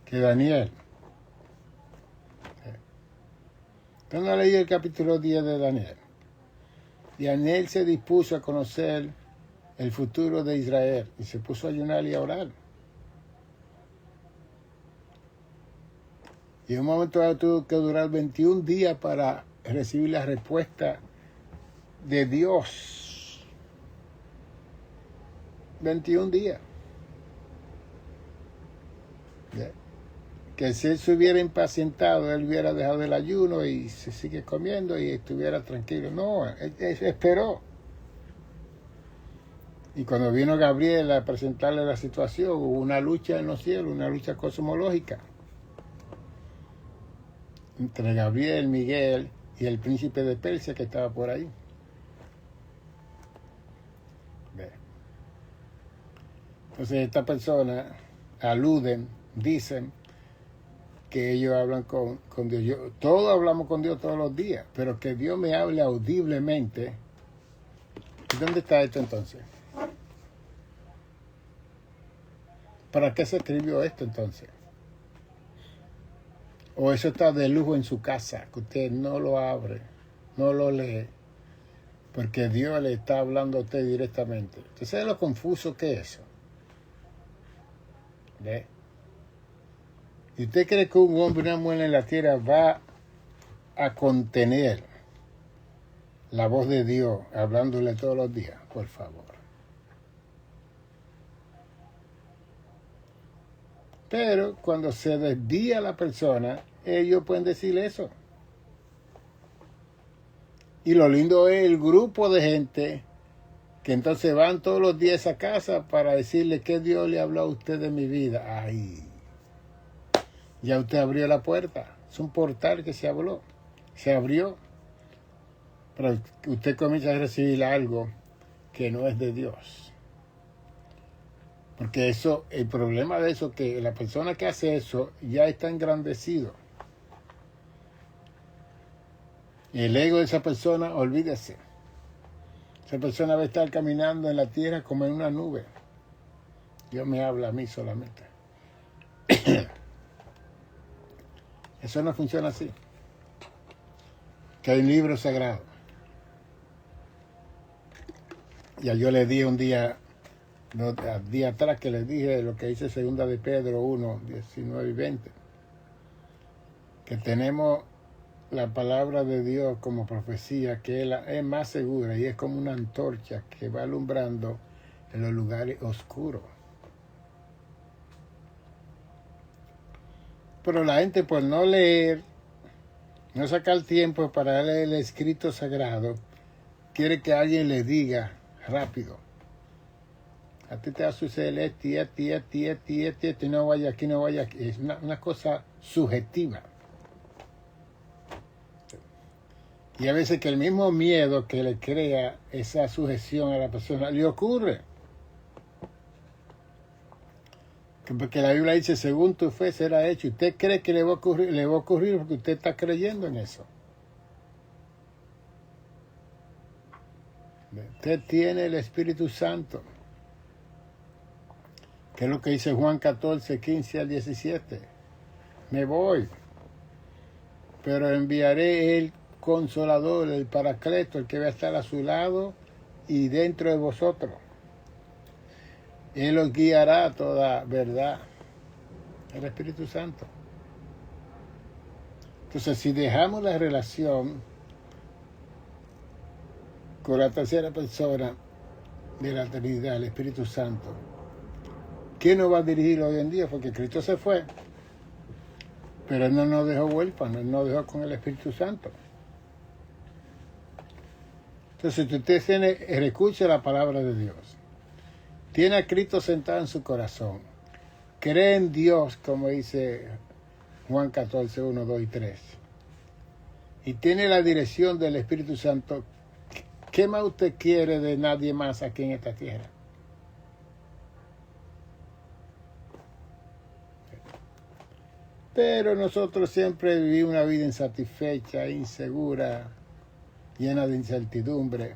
que Daniel? Usted no ha leído el capítulo 10 de Daniel. Y Daniel se dispuso a conocer el futuro de Israel y se puso a ayunar y a orar. Y en un momento dado tuvo que durar 21 días para recibir la respuesta de Dios. 21 días. ¿Ya? Que si él se hubiera impacientado, él hubiera dejado el ayuno y se sigue comiendo y estuviera tranquilo. No, él esperó. Y cuando vino Gabriel a presentarle la situación, hubo una lucha en los cielos, una lucha cosmológica. Entre Gabriel, Miguel y el príncipe de Persia que estaba por ahí. Entonces estas personas aluden, dicen que ellos hablan con Dios. Todos hablamos con Dios todos los días, pero que Dios me hable audiblemente. ¿Y dónde está esto entonces? ¿Para qué se escribió esto entonces? O eso está de lujo en su casa, que usted no lo abre, no lo lee, porque Dios le está hablando a usted directamente. ¿Usted sabe lo confuso que es eso? ¿Ve? ¿Y usted cree que un hombre y una mujer en la tierra va a contener la voz de Dios hablándole todos los días? Por favor. Pero cuando se desvía la persona, ellos pueden decir eso. Y lo lindo es el grupo de gente que entonces van todos los días a casa para decirle que Dios le habló a usted de mi vida. Ay, ya usted abrió la puerta. Es un portal que se abrió. Pero usted comienza a recibir algo que no es de Dios. Porque eso, el problema de eso es que la persona que hace eso ya está engrandecido. Y el ego de esa persona, olvídese. Esa persona va a estar caminando en la tierra como en una nube. Dios me habla a mí solamente. Eso no funciona así. Que hay un libro sagrado. Ya yo le di un día atrás que les dije lo que dice segunda de Pedro 1, 19 y 20. Que tenemos la palabra de Dios como profecía, que es más segura y es como una antorcha que va alumbrando en los lugares oscuros. Pero la gente por no leer, no sacar tiempo para leer el escrito sagrado, quiere que alguien le diga rápido: a ti te va a suceder esto, y no vaya aquí, no vaya aquí. Es una cosa subjetiva. Y a veces que el mismo miedo que le crea esa sujeción a la persona le ocurre. Porque la Biblia dice, según tu fe será hecho. Y usted cree que le va a ocurrir porque usted está creyendo en eso. Usted tiene el Espíritu Santo, que es lo que dice Juan 14, 15 al 17. Me voy, pero enviaré el Consolador, el Paracleto, el que va a estar a su lado y dentro de vosotros. Él os guiará a toda verdad. El Espíritu Santo. Entonces, si dejamos la relación con la tercera persona de la Trinidad, el Espíritu Santo, ¿quién nos va a dirigir hoy en día? Porque Cristo se fue, pero Él no nos dejó huérfanos, Él nos dejó con el Espíritu Santo. Entonces, si usted escucha la palabra de Dios, tiene a Cristo sentado en su corazón, cree en Dios, como dice Juan 14, 1, 2 y 3, y tiene la dirección del Espíritu Santo, ¿qué más usted quiere de nadie más aquí en esta tierra? Pero nosotros siempre vivimos una vida insatisfecha, insegura, llena de incertidumbre.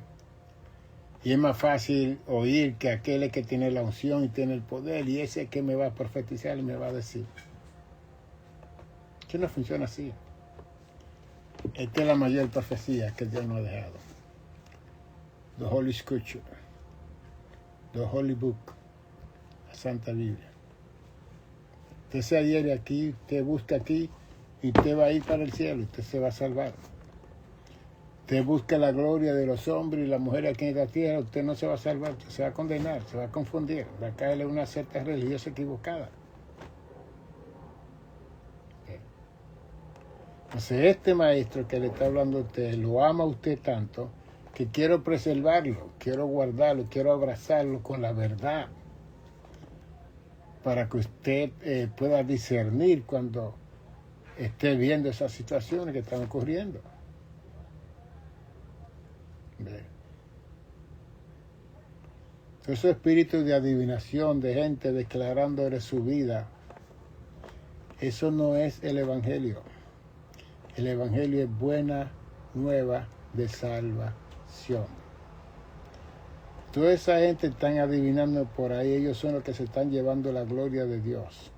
Y es más fácil oír que aquel es que tiene la unción y tiene el poder, y ese es que me va a profetizar y me va a decir. Que no funciona así. Esta es la mayor profecía que Dios nos ha dejado. The Holy Scripture. The Holy Book. La Santa Biblia. Usted se adhiere aquí, usted busca aquí, y usted va a ir para el cielo, usted se va a salvar. Usted busca la gloria de los hombres y las mujeres aquí en la tierra, usted no se va a salvar, usted se va a condenar, se va a confundir, va a caerle una secta religiosa equivocada. Entonces este maestro que le está hablando a usted, lo ama a usted tanto, que quiero preservarlo, quiero guardarlo, quiero abrazarlo con la verdad, para que usted pueda discernir cuando esté viendo esas situaciones que están ocurriendo. Esos espíritus de adivinación, de gente declarándole su vida, eso no es el Evangelio. El Evangelio es buena nueva de salvación. Toda esa gente están adivinando por ahí, ellos son los que se están llevando la gloria de Dios.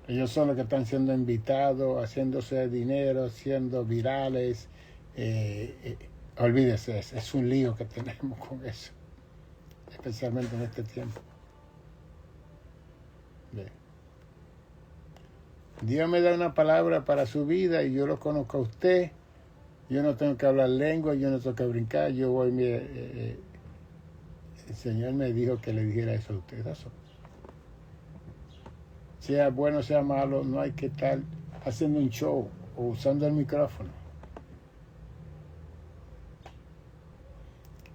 Ellos son los que están siendo invitados, haciéndose dinero, siendo virales. Olvídese, es un lío que tenemos con eso, especialmente en este tiempo. Bien. Dios me da una palabra para su vida y yo lo conozco a usted. Yo no tengo que hablar lengua, yo no tengo que brincar, yo voy, el Señor me dijo que le dijera eso a usted. Eso. Sea bueno, sea malo, no hay que estar haciendo un show o usando el micrófono.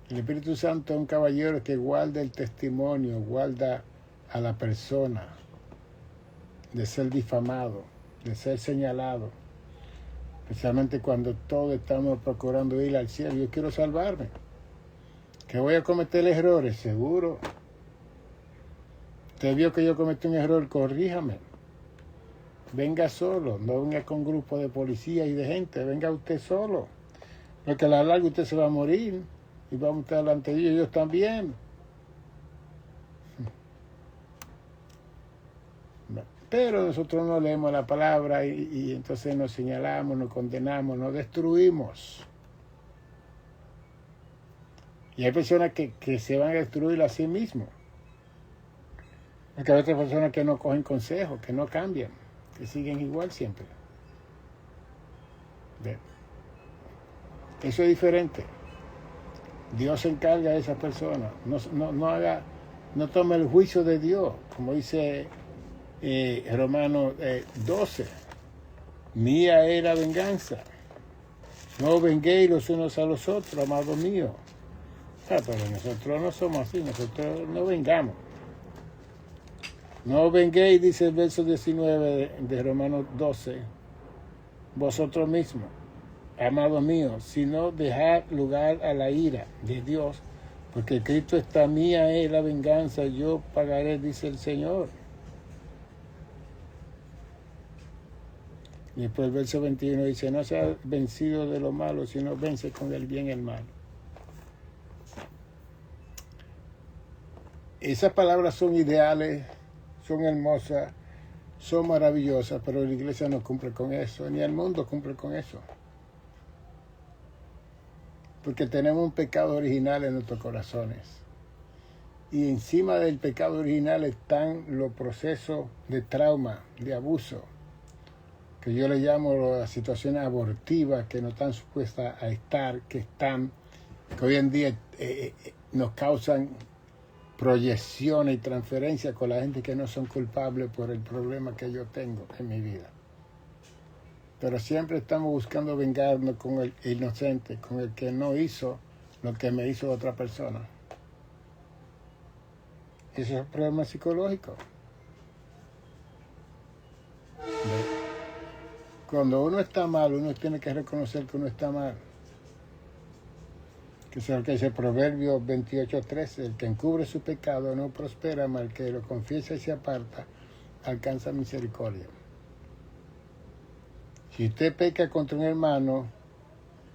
El Espíritu Santo es un caballero que guarda el testimonio, guarda a la persona de ser difamado, de ser señalado, especialmente cuando todos estamos procurando ir al cielo. Yo quiero salvarme. ¿Que voy a cometer errores? Seguro. Usted vio que yo cometí un error, corríjame. Venga solo, no venga con un grupo de policía y de gente, venga usted solo. Porque a la larga usted se va a morir y vamos a estar delante de ellos también. Pero nosotros no leemos la palabra y entonces nos señalamos, nos condenamos, nos destruimos. Y hay personas que se van a destruir a sí mismos. Porque hay otras personas que no cogen consejos, que no cambian, que siguen igual siempre. Eso es diferente. Dios se encarga de esas personas. No tome el juicio de Dios, como dice Romanos 12. Mía es la venganza. No venguéis los unos a los otros, amados míos. Pero nosotros no somos así, nosotros no vengamos. No venguéis, dice el verso 19 de Romanos 12, vosotros mismos, amados míos, sino dejad lugar a la ira de Dios, porque Cristo está, mía es la venganza, yo pagaré, dice el Señor. Y después el verso 21 dice, no seas vencido de lo malo, sino vence con el bien el mal. Esas palabras son ideales, son hermosas, son maravillosas, pero la iglesia no cumple con eso, ni el mundo cumple con eso. Porque tenemos un pecado original en nuestros corazones. Y encima del pecado original están los procesos de trauma, de abuso, que yo le llamo las situaciones abortivas que no están supuestas a estar, que hoy en día nos causan proyecciones y transferencias con la gente que no son culpables por el problema que yo tengo en mi vida. Pero siempre estamos buscando vengarnos con el inocente, con el que no hizo lo que me hizo otra persona. Eso es un problema psicológico. Cuando uno está mal, uno tiene que reconocer que uno está mal. Que es lo que dice Proverbios 28:13, el que encubre su pecado no prospera, mas el que lo confiesa y se aparta alcanza misericordia. Si usted peca contra un hermano,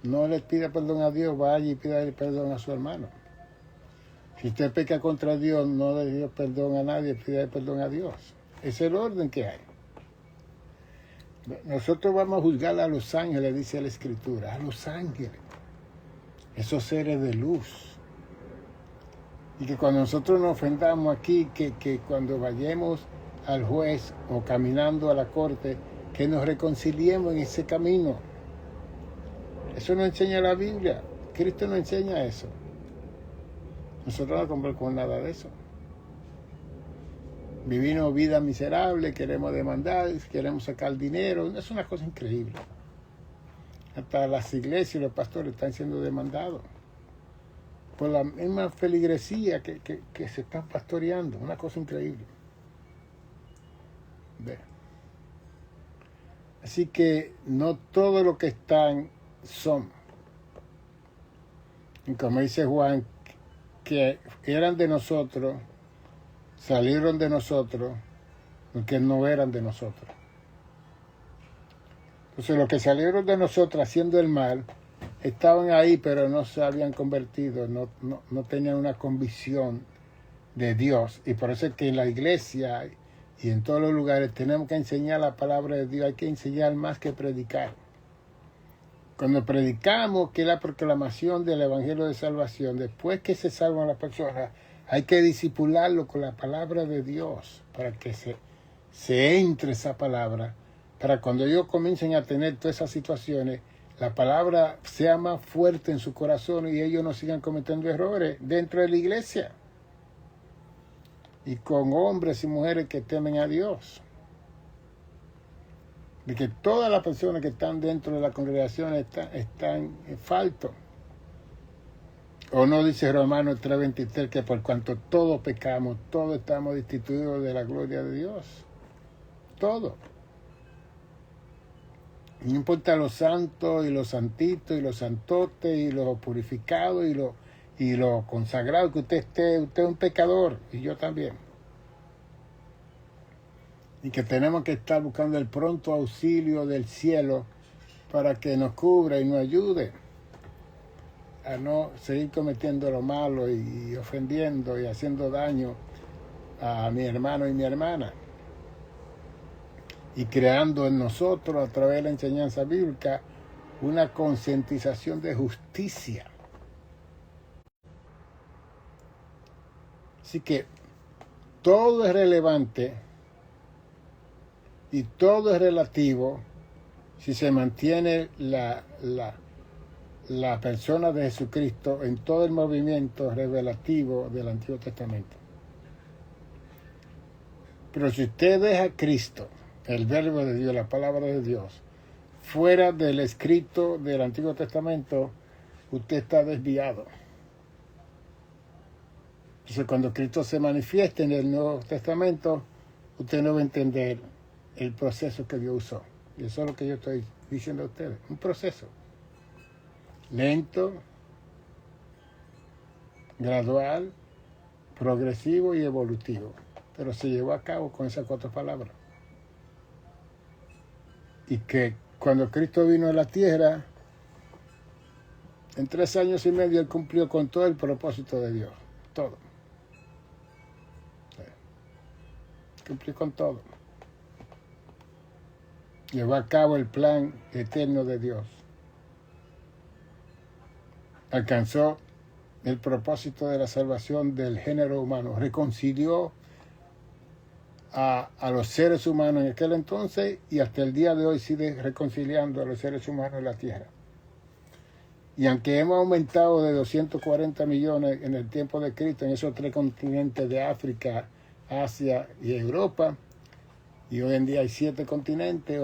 no le pida perdón a Dios, vaya y pida perdón a su hermano. Si usted peca contra Dios, no le dio perdón a nadie, pida perdón a Dios. Es el orden que hay. Nosotros vamos a juzgar a los ángeles, dice la Escritura, a los ángeles. Esos seres de luz. Y que cuando nosotros nos ofendamos aquí, que cuando vayamos al juez o caminando a la corte, que nos reconciliemos en ese camino. Eso no enseña la Biblia. Cristo no enseña eso. Nosotros no compramos nada de eso. Vivimos vida miserable, queremos demandar, queremos sacar dinero. Es una cosa increíble. Hasta las iglesias y los pastores están siendo demandados por la misma feligresía que se están pastoreando. Una cosa increíble. Ve. Así que no todo lo que están son. Y como dice Juan, que eran de nosotros, salieron de nosotros, porque no eran de nosotros. Entonces los que salieron de nosotros haciendo el mal, estaban ahí pero no se habían convertido, no tenían una convicción de Dios. Y por eso es que en la iglesia y en todos los lugares tenemos que enseñar la palabra de Dios, hay que enseñar más que predicar. Cuando predicamos, que es la proclamación del Evangelio de Salvación, después que se salvan las personas, hay que disipularlo con la palabra de Dios para que se entre esa palabra, para cuando ellos comiencen a tener todas esas situaciones, la palabra sea más fuerte en su corazón y ellos no sigan cometiendo errores dentro de la iglesia y con hombres y mujeres que temen a Dios. De que todas las personas que están dentro de la congregación están en falto. ¿O no dice Romanos 3:23 que por cuanto todos pecamos, todos estamos destituidos de la gloria de Dios? Todo. No importa los santos y los santitos y los santotes y los purificados y los consagrados que usted esté, usted es un pecador y yo también. y que tenemos que estar buscando el pronto auxilio del cielo para que nos cubra y nos ayude a no seguir cometiendo lo malo y ofendiendo y haciendo daño a mi hermano y mi hermana, y creando en nosotros, a través de la enseñanza bíblica, una concientización de justicia. Así que todo es relevante y todo es relativo si se mantiene la persona de Jesucristo en todo el movimiento revelativo del Antiguo Testamento. Pero si usted deja a Cristo, el verbo de Dios, la palabra de Dios, fuera del escrito del Antiguo Testamento, usted está desviado. Entonces, cuando Cristo se manifieste en el Nuevo Testamento, usted no va a entender el proceso que Dios usó. Y eso es lo que yo estoy diciendo a ustedes. Un proceso lento, gradual, progresivo y evolutivo. Pero se llevó a cabo con esas 4 palabras. Y que cuando Cristo vino a la tierra, en 3 años y medio Él cumplió con todo el propósito de Dios. Todo. Cumplió con todo. Llevó a cabo el plan eterno de Dios. Alcanzó el propósito de la salvación del género humano. Reconcilió a los seres humanos en aquel entonces y hasta el día de hoy sigue reconciliando a los seres humanos en la tierra. Y aunque hemos aumentado de 240 millones en el tiempo de Cristo en esos 3 continentes de África, Asia y Europa, y hoy en día hay 7 continentes,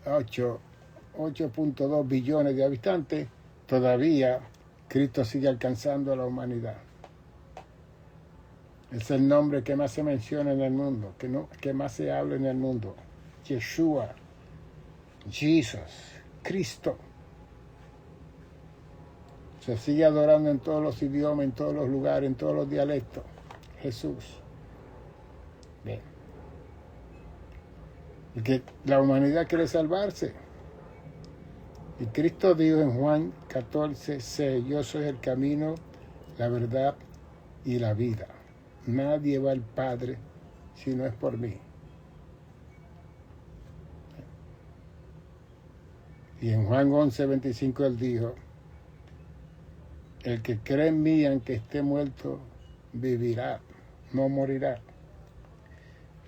8.2 billones de habitantes, todavía Cristo sigue alcanzando a la humanidad. Es el nombre que más se menciona en el mundo, que más se habla en el mundo. Yeshua, Jesus, Cristo. Se sigue adorando en todos los idiomas, en todos los lugares, en todos los dialectos. Jesús. Bien. Porque la humanidad quiere salvarse. Y Cristo dijo en Juan 14:6, yo soy el camino, la verdad y la vida. Nadie va al Padre si no es por mí. Y en Juan 11:25 Él dijo, el que cree en mí, aunque esté muerto, vivirá, no morirá.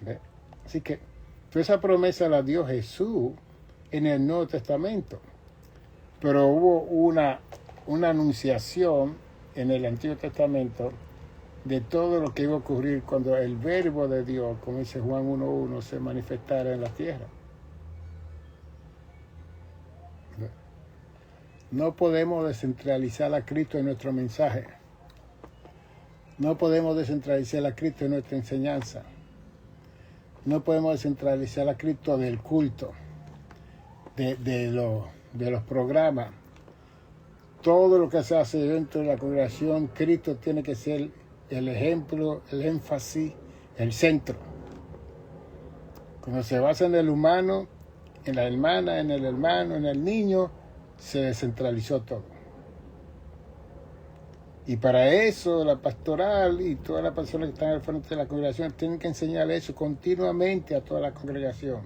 ¿Ve? Así que toda esa promesa la dio Jesús en el Nuevo Testamento. Pero hubo una anunciación en el Antiguo Testamento de todo lo que iba a ocurrir cuando el verbo de Dios, como dice Juan 1:1, se manifestara en la tierra. No podemos descentralizar a Cristo en nuestro mensaje. No podemos descentralizar a Cristo en nuestra enseñanza. No podemos descentralizar a Cristo del culto, de los programas. Todo lo que se hace dentro de la congregación, Cristo tiene que ser el ejemplo, el énfasis, el centro. Cuando se basa en el humano, en la hermana, en el hermano, en el niño, se descentralizó todo. Y para eso la pastoral y todas las personas que están al frente de la congregación tienen que enseñar eso continuamente a toda la congregación.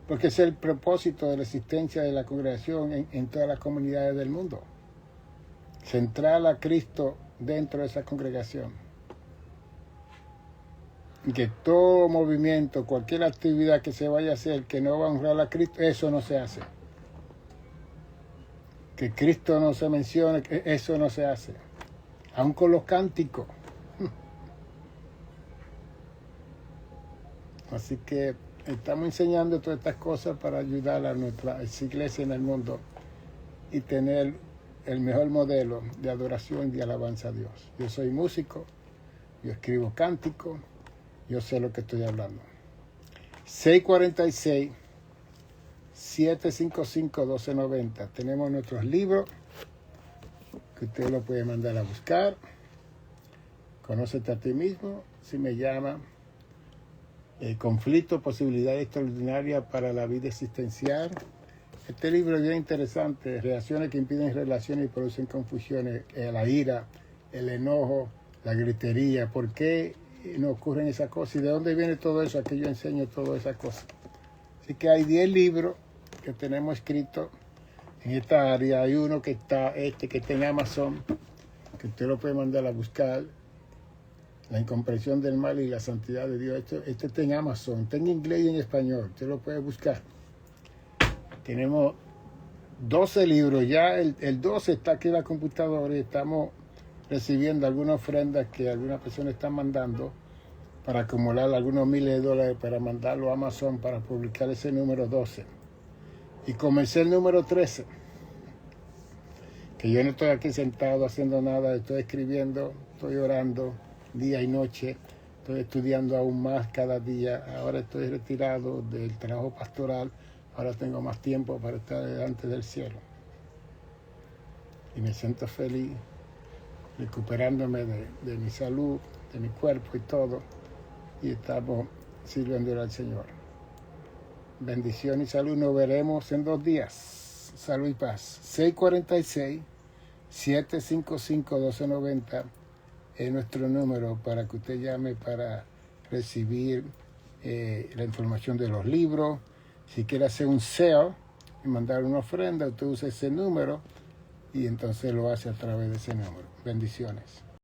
Porque ese es el propósito de la existencia de la congregación en todas las comunidades del mundo. Centrar a Cristo dentro de esa congregación. Y que todo movimiento, cualquier actividad que se vaya a hacer que no va a honrar a Cristo, eso no se hace. Que Cristo no se mencione, eso no se hace. Aun con los cánticos. Así que estamos enseñando todas estas cosas para ayudar a nuestras iglesias en el mundo y tener el mejor modelo de adoración y de alabanza a Dios. Yo soy músico, yo escribo cánticos, yo sé lo que estoy hablando. 646-755-1290. Tenemos nuestros libros que usted lo puede mandar a buscar. Conócete a ti mismo. Si me llama Conflicto, posibilidades extraordinarias para la vida existencial. Este libro es bien interesante, reacciones que impiden relaciones y producen confusiones, la ira, el enojo, la gritería, ¿por qué no ocurren esas cosas? ¿Y de dónde viene todo eso? Aquí yo enseño todas esas cosas. Así que hay 10 libros que tenemos escritos en esta área. Hay uno que está en Amazon, que usted lo puede mandar a buscar, La incomprensión del mal y la santidad de Dios. Este está en Amazon, está en inglés y en español, usted lo puede buscar. Tenemos 12 libros, ya el 12 está aquí en la computadora y estamos recibiendo algunas ofrendas que algunas personas están mandando para acumular algunos miles de dólares para mandarlo a Amazon para publicar ese número 12. Y comencé el número 13, que yo no estoy aquí sentado haciendo nada, estoy escribiendo, estoy orando día y noche, estoy estudiando aún más cada día. Ahora estoy retirado del trabajo pastoral, ahora tengo más tiempo para estar delante del cielo. Y me siento feliz, recuperándome de mi salud, de mi cuerpo y todo. Y estamos sirviendo al Señor. Bendición y salud. Nos veremos en 2 días. Salud y paz. 646-755-1290 es nuestro número para que usted llame para recibir la información de los libros. Si quiere hacer un SEO y mandar una ofrenda, usted usa ese número y entonces lo hace a través de ese número. Bendiciones.